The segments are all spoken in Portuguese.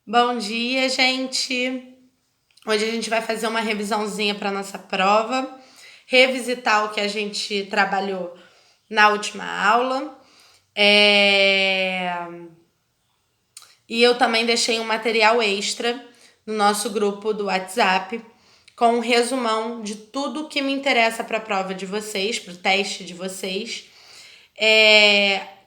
Bom dia, gente! Hoje a gente vai fazer uma revisãozinha para nossa prova, revisitar o que a gente trabalhou na última aula. E eu também deixei um material extra no nosso grupo do WhatsApp com um resumão de tudo que me interessa para a prova de vocês, para o teste de vocês.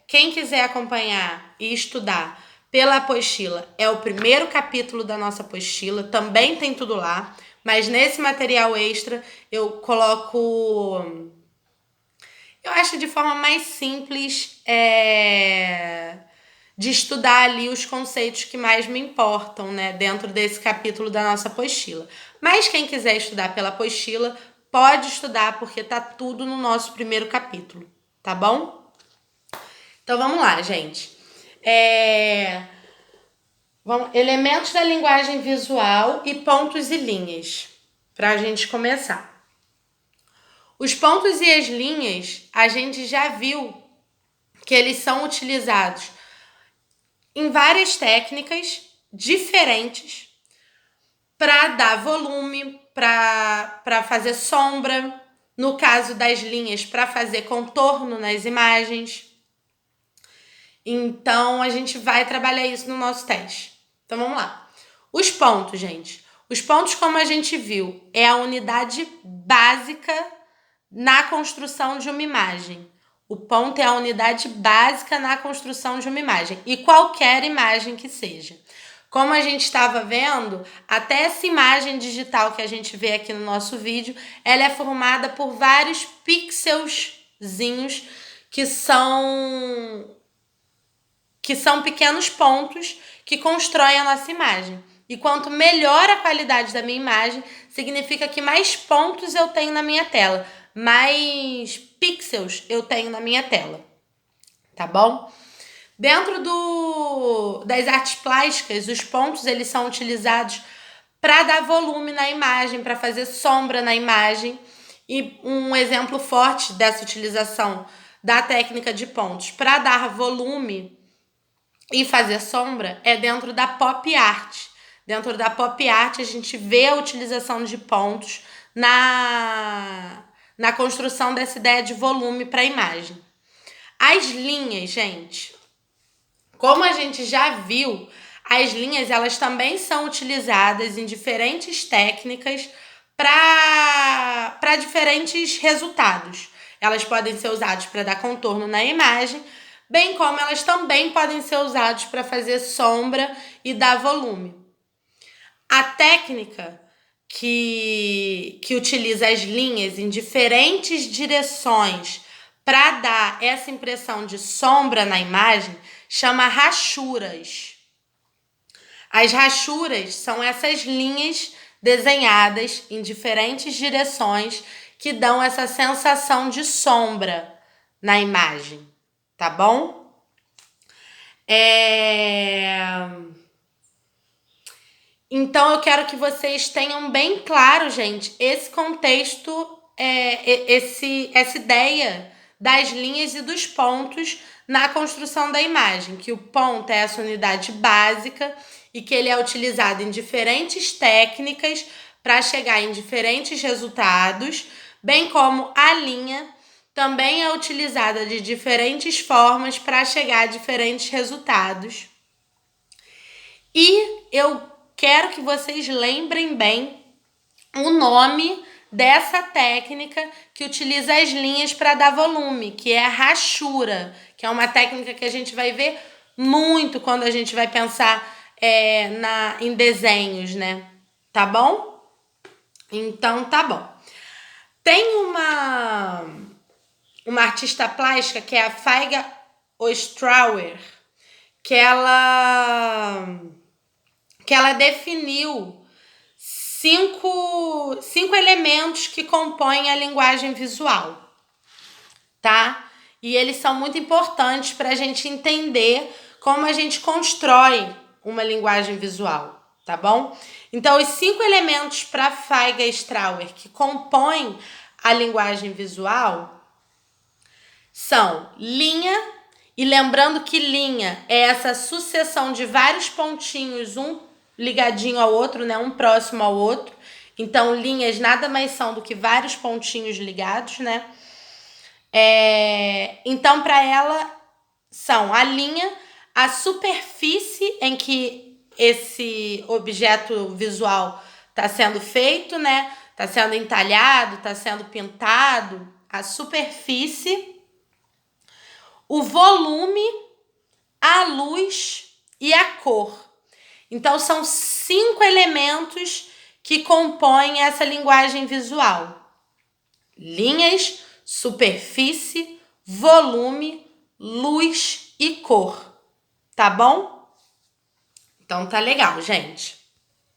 Quem quiser acompanhar e estudar pela apostila, é o primeiro capítulo da nossa apostila, também tem tudo lá, mas nesse material extra eu coloco, eu acho de forma mais simples, de estudar ali os conceitos que mais me importam, né, dentro desse capítulo da nossa apostila. Mas quem quiser estudar pela apostila, pode estudar, porque tá tudo no nosso primeiro capítulo, tá bom? Então vamos lá, gente. Elementos da linguagem visual e pontos e linhas, para a gente começar. Os pontos e as linhas, a gente já viu que eles são utilizados em várias técnicas diferentes para dar volume, para fazer sombra, no caso das linhas, para fazer contorno nas imagens. Então, a gente vai trabalhar isso no nosso teste. Então, vamos lá. Os pontos, gente. Os pontos, como a gente viu, é a unidade básica na construção de uma imagem. O ponto é a unidade básica na construção de uma imagem. E qualquer imagem que seja. Como a gente estava vendo, até essa imagem digital que a gente vê aqui no nosso vídeo, ela é formada por vários pixelzinhos que são pequenos pontos que constroem a nossa imagem. E quanto melhor a qualidade da minha imagem, significa que mais pontos eu tenho na minha tela, mais pixels eu tenho na minha tela, tá bom? Dentro das artes plásticas, os pontos eles são utilizados para dar volume na imagem, para fazer sombra na imagem. E um exemplo forte dessa utilização da técnica de pontos para dar volume e fazer sombra é dentro da pop art. Dentro da pop art, a gente vê a utilização de pontos na construção dessa ideia de volume para a imagem. As linhas, gente, como a gente já viu, as linhas elas também são utilizadas em diferentes técnicas para diferentes resultados. Elas podem ser usadas para dar contorno na imagem, bem como elas também podem ser usadas para fazer sombra e dar volume. A técnica que utiliza as linhas em diferentes direções para dar essa impressão de sombra na imagem chama rachuras. As rachuras são essas linhas desenhadas em diferentes direções que dão essa sensação de sombra na imagem, tá bom? Então eu quero que vocês tenham bem claro, gente, esse contexto, essa ideia das linhas e dos pontos na construção da imagem, que o ponto é essa unidade básica e que ele é utilizado em diferentes técnicas para chegar em diferentes resultados, bem como a linha também é utilizada de diferentes formas para chegar a diferentes resultados. E eu quero que vocês lembrem bem o nome dessa técnica que utiliza as linhas para dar volume, que é a rachura, que é uma técnica que a gente vai ver muito quando a gente vai pensar em desenhos, né? Tá bom? Então, tá bom. Tem uma artista plástica que é a Faiga Ostrauer, que ela definiu cinco elementos que compõem a linguagem visual, tá? E eles são muito importantes para a gente entender como a gente constrói uma linguagem visual, tá bom? Então, os 5 elementos para Faiga Ostrauer que compõem a linguagem visual são linha E lembrando que linha é essa sucessão de vários pontinhos, um ligadinho ao outro, né? Um próximo ao outro. Então, linhas nada mais são do que vários pontinhos ligados, né? Então, para ela, são a linha, a superfície em que esse objeto visual está sendo feito, né? Está sendo entalhado, está sendo pintado. A superfície, o volume, a luz e a cor. Então, são 5 elementos que compõem essa linguagem visual: linhas, superfície, volume, luz e cor. Tá bom? Então, tá legal, gente.